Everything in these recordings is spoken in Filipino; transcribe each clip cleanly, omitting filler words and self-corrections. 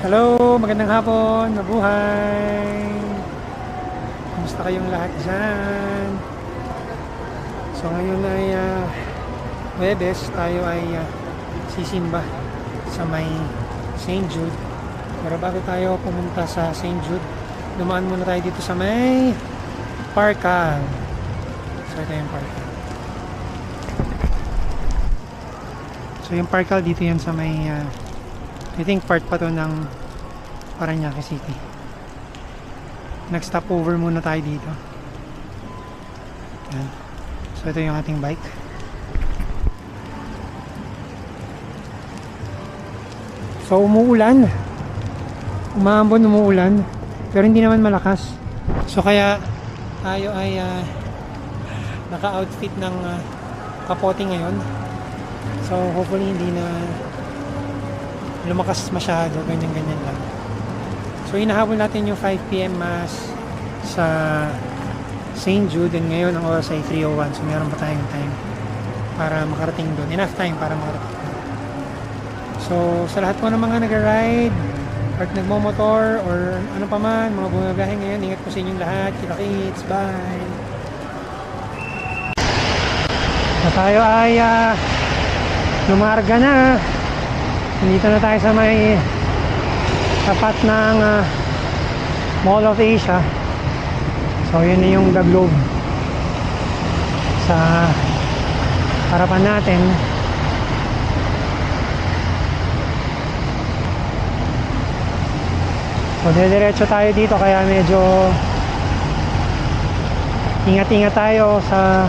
Hello, magandang hapon, mabuhay. Kumusta kayong lahat dyan? So ngayon ay Huwebes, tayo ay sisimba sa may St. Jude. Pero bago tayo pumunta sa St. Jude, dumaan muna tayo dito sa may Parkal. So ito yung Parkal. So yung Parkal dito yan sa may I think part pa to ng Parañaque City. Nag-stop over muna tayo dito. Yan. So ito yung ating bike. So umuulan. Umaambon, umuulan. Pero hindi naman malakas. So kaya tayo ay naka-outfit ng kapote ngayon. So hopefully hindi na lumakas masyado, ganyan-ganyan lang. So hinahabol natin yung 5 PM mass sa St. Jude, and ngayon ang oras ay 3:01, so meron pa tayong time para makarating doon. Enough time para makarating doon. So sa lahat po ng mga nag-ride or nagmo-motor or ano pa man, mga bumabiyahe ngayon, ingat po sa inyong lahat. Kita-kits, bye! So tayo ay lumarga na. Nandito na tayo sa may tapat ng Mall of Asia. So yun na yung The Globe sa harapan natin. So diretso tayo dito, kaya medyo ingat-ingat tayo sa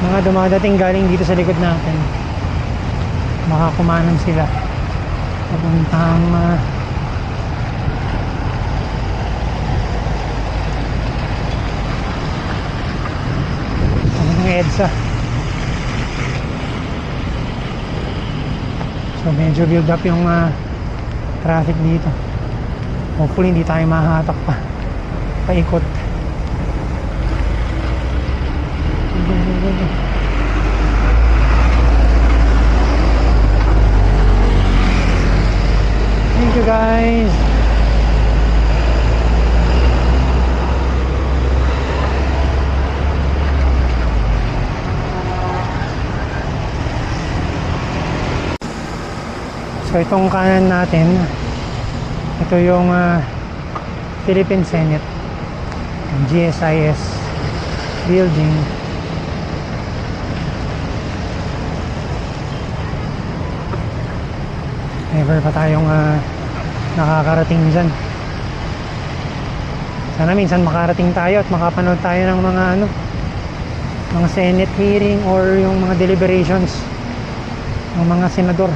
mga dumadating galing dito sa likod natin. Baka kumanan sila papuntang EDSA. So medyo build up yung traffic dito. Hopefully hindi tayo mahatak pa paikot. Thank you guys. So itong kanan natin, ito yung Philippine Senate, GSIS building. Never pa tayong nakakarating dyan. Sana minsan makarating tayo at makapanood tayo ng mga Senate hearing or yung mga deliberations ng mga senador.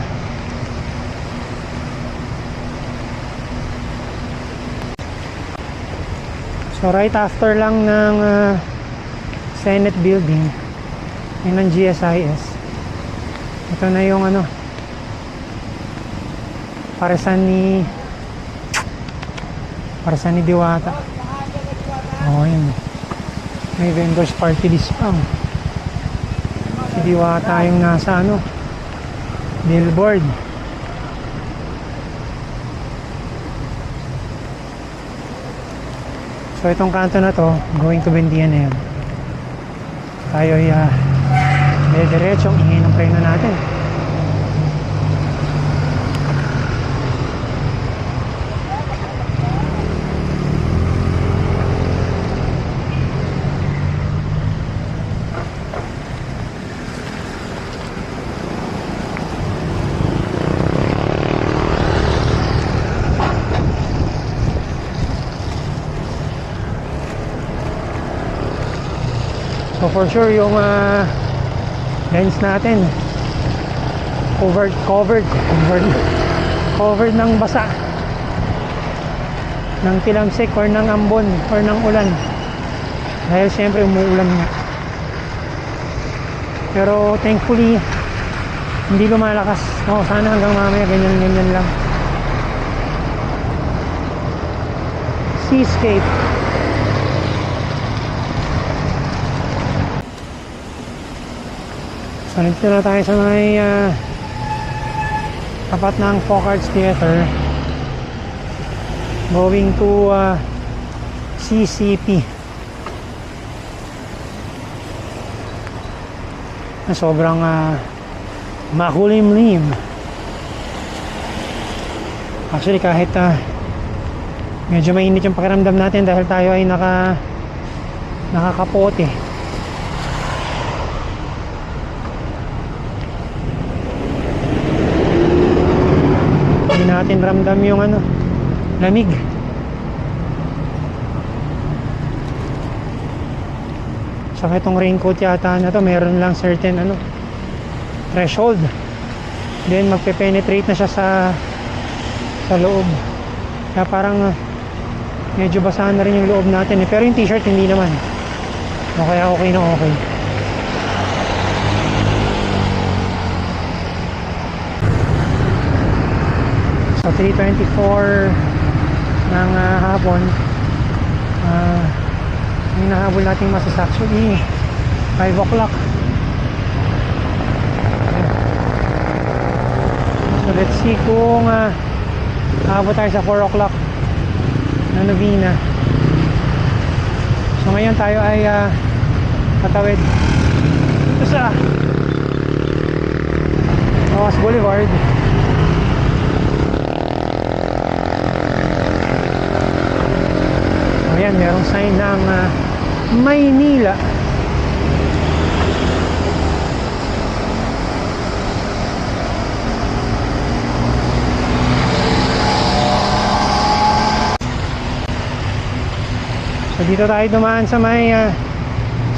So right after lang ng Senate building, yun ang GSIS. Ito na yung Parisan ni Diwata. Oh, yun. May vendors party list pa. Si Diwata yung nasa billboard. So itong kanto na to, going to Bendian na yan. Tayo ay diretsong ingay ng preno natin. So for sure yung lens natin covered ng basa, ng tilamsik or ng ambon or ng ulan, dahil syempre umuulan nga. Pero thankfully hindi lumalakas. Sana hanggang mamaya ganyan lang. Seascape. So nandito na tayo sa may tapat ng Folk Arts Theater, going to CCP. Na sobrang makulimlim. Actually, kahit medyo mainit yung pakiramdam natin dahil tayo ay nakakapote. Hindi natin ramdam yung lamig. Saka itong raincoat yata na to, meron lang certain threshold. Then magpe-penetrate na siya sa loob. Kaya parang medyo basahan na rin yung loob natin eh. Pero yung t-shirt hindi naman. O kaya okay na okay. So 3:24 ng hapon. Yung nahabol nating masas actually 5 o'clock. So let's see kung abot tayo sa 4 o'clock na Novena. So ngayon tayo ay tatawid ito sa Rojas Boulevard. Ayan, merong sign ng Maynila. So dito tayo dumaan sa may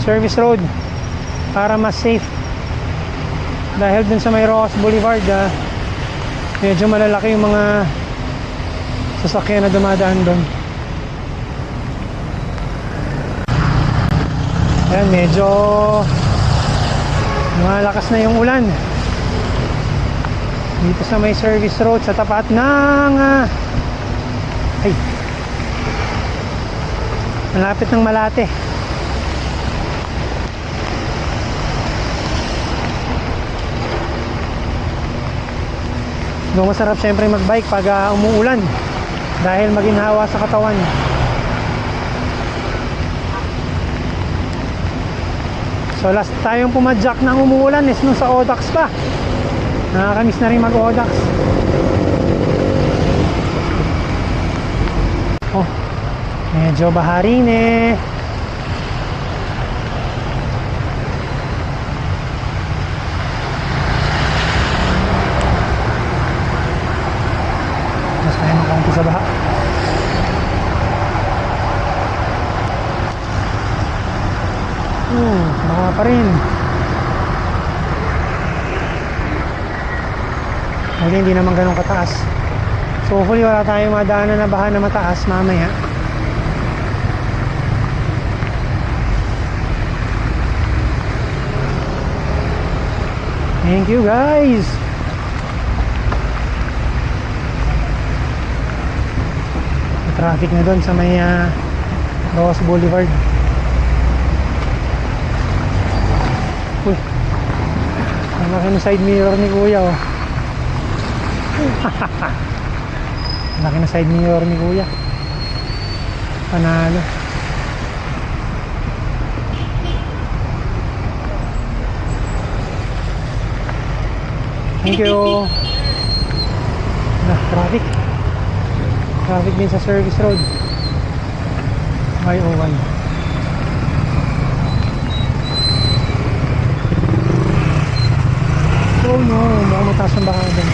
service road para mas safe. Dahil dun sa may Rojas Boulevard medyo malalaki yung mga sasakyan na dumadaan doon. Ayan, medyo malakas na yung ulan dito sa may service road sa tapat ng malapit ng Malate. So masarap syempre magbike pag umuulan dahil maginhawa sa katawan. So last tayong pumadyak ng umuulan is nung sa Audax pa. Nakakamiss na rin mag-Audax. Oh, medyo baharin eh. Mas tayo makaunti sa baha. Baka pa rin. Hindi naman ganun kataas. So hopefully wala tayong madaanan na baha na mataas mamaya. Thank you guys. May traffic na doon sa may Rojas Boulevard. Uy, ang laki ng side mirror ni kuya oh. Ang laki ng side mirror ni kuya. Panalo. Thank you. Traffic. Traffic din sa service road. Y01. Oh no, mukhang mataas ang baka doon.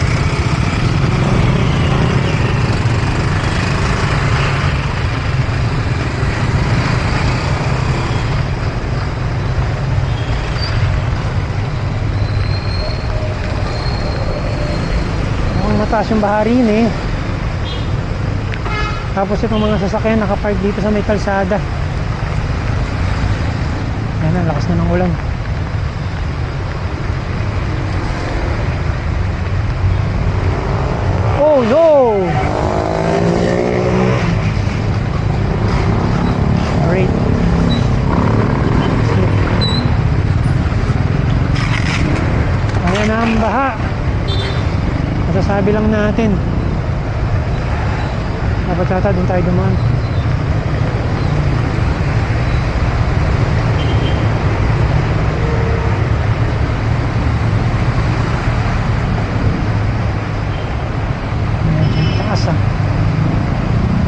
Mukhang mataas yung baharin eh. Tapos itong mga sasakyan nakapark dito sa may kalsada. Ayan na, lakas na ng ulan. Oh no! Great. Ayan na ang baha. Masasabi tabi lang natin. Dapat yata doon tayo dumaan.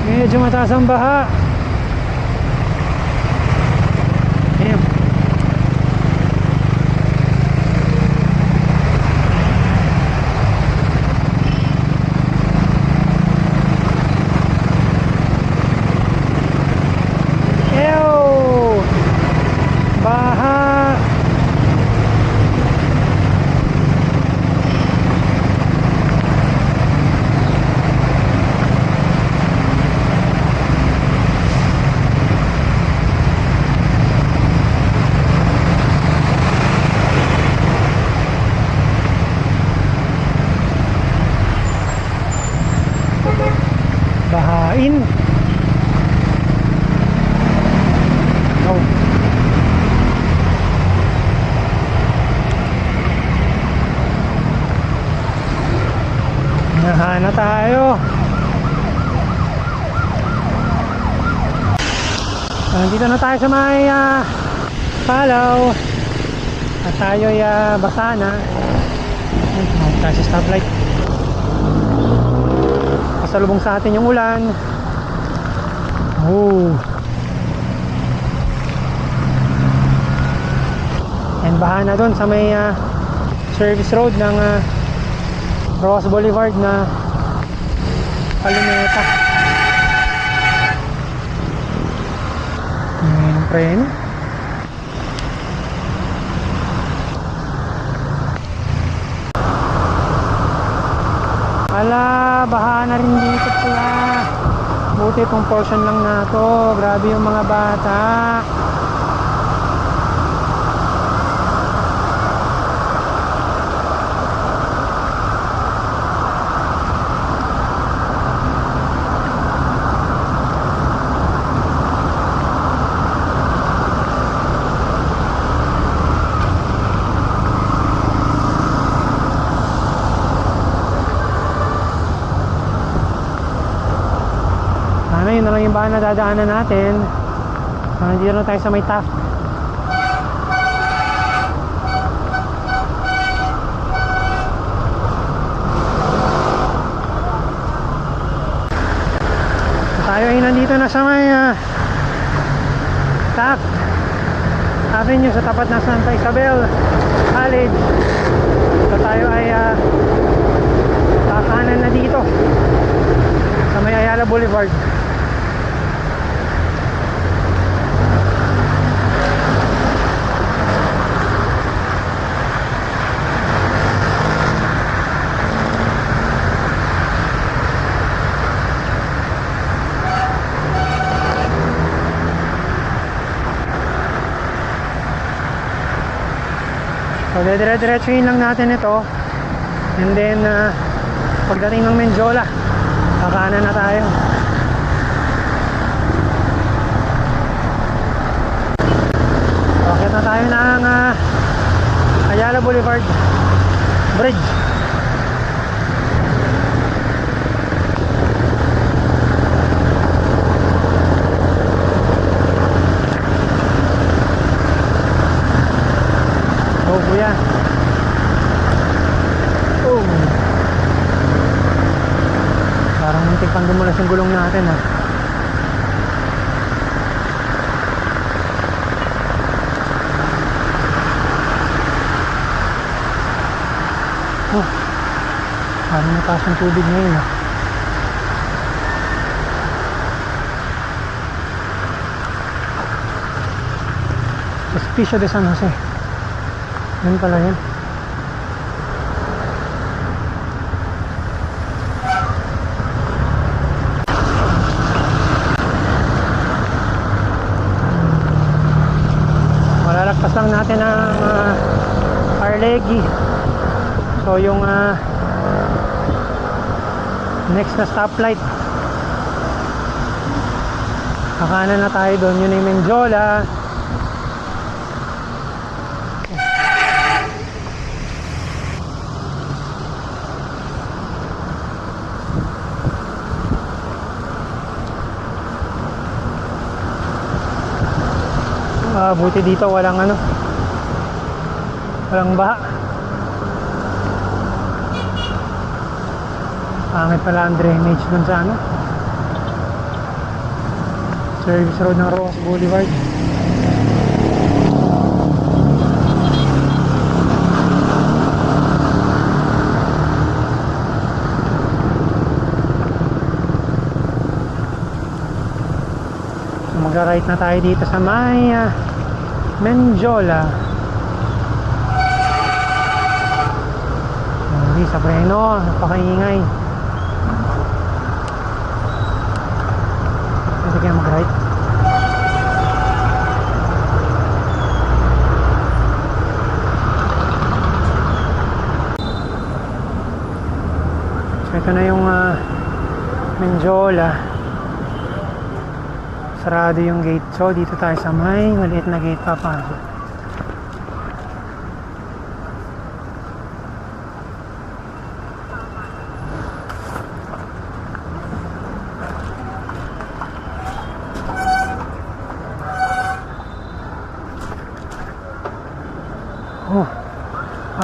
Medyo mataas ang baha. Ayan. Ew! Baha! Bahain. Oh. Nahana tayo. Nandito na tayo sa may Palaw. At tayo basa na. Tayo sa stoplight. Pasalubong sa atin yung ulan. Oh. And baha na doon sa may service road ng Rojas Boulevard na Palometa. Ngayon ang preno. Ala, baha na rin dito pala. Buti itong portion lang na to. Grabe yung mga bata. Yun na lang yung bahan na dadaanan natin. Dito na tayo sa may Taft. Tayo ay nandito na sa may Taft Avenue, sa tapat ng Santa Isabel College. So tayo ay kakanan na dito sa may Ayala Boulevard. So dire-diretsuhin lang natin ito. And then pagdating ng Menjola, kakanan na tayo. Bakit na tayo ng Ayala Boulevard Bridge. Oh, kuya. Oh. Parang muntik pang dumulas yung gulong natin, ha. Oh. Parang nataas yung tubig ngayon, ha. Hospicio de San Jose. Yan pala yan. Malalagpas lang natin ang Arlegui. So yung next na stoplight, kakanan na tayo doon. Yun yung Menjola. Buti dito walang ano, walang baha. Pangit pala ang drainage dun sa ano, service road ng Rojas Boulevard. So mag-right na tayo dito sa may Menjola. Hindi sa preno, napakaingay. Pwede kaya mag-right. So ito na yung Menjola. Sarado yung gate. So dito tayo sa may maliit na gate papasok.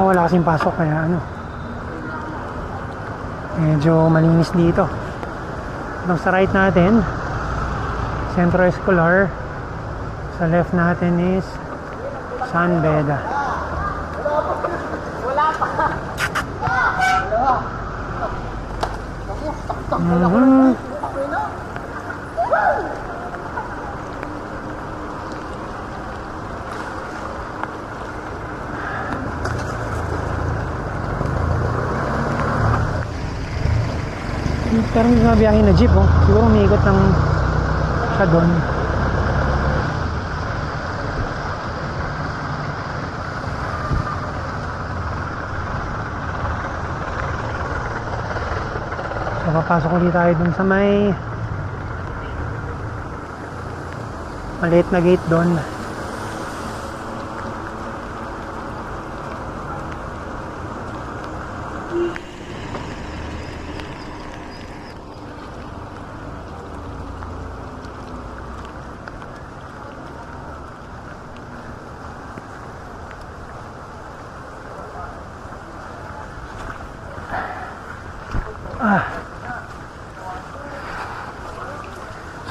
Wala kasing pasok kaya ano, medyo malinis dito. Itong sa right natin, Centro Escolar. Sa left natin is San Beda. Pero may mga biyahe na jeep, oh. Siguro umiikot ng siya doon. So papasok ulit tayo dun sa may maliit na gate doon.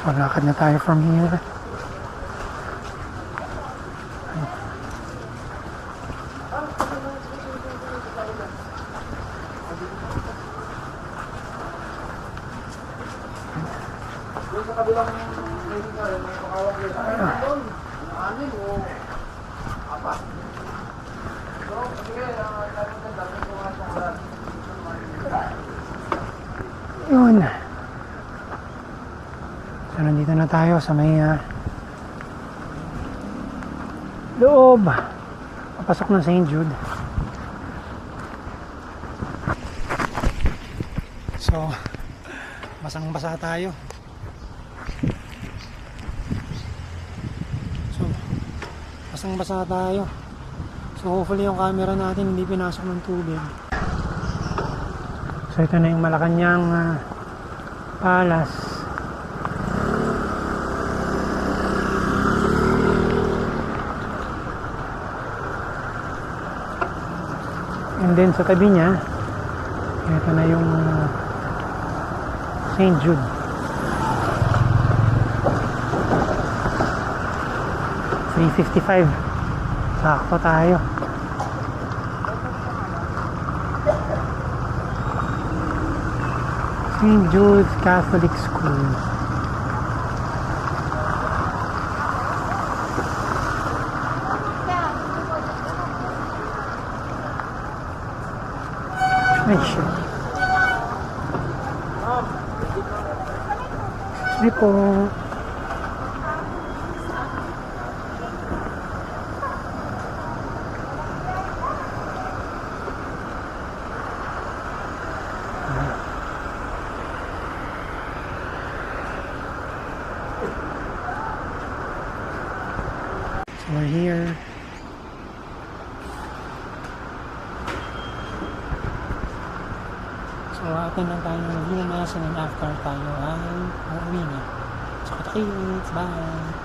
So lakad na tayo from here. Yun. So nandito na tayo sa may loob. Papasok ng St. Jude. So basang-basa tayo. Basang-basa tayo. So hopefully yung camera natin hindi pinasok ng tubig. So ito na yung Malacanang Palace. And then sa tabi niya, ito na yung St. Jude. $3.55. Sakto tayo. St. Jude's Catholic School. Ay, shit. Sige po. So we're here. So atin lang tayo ng review na mass and then after tayo ay uuwi na. So kita kids, bye!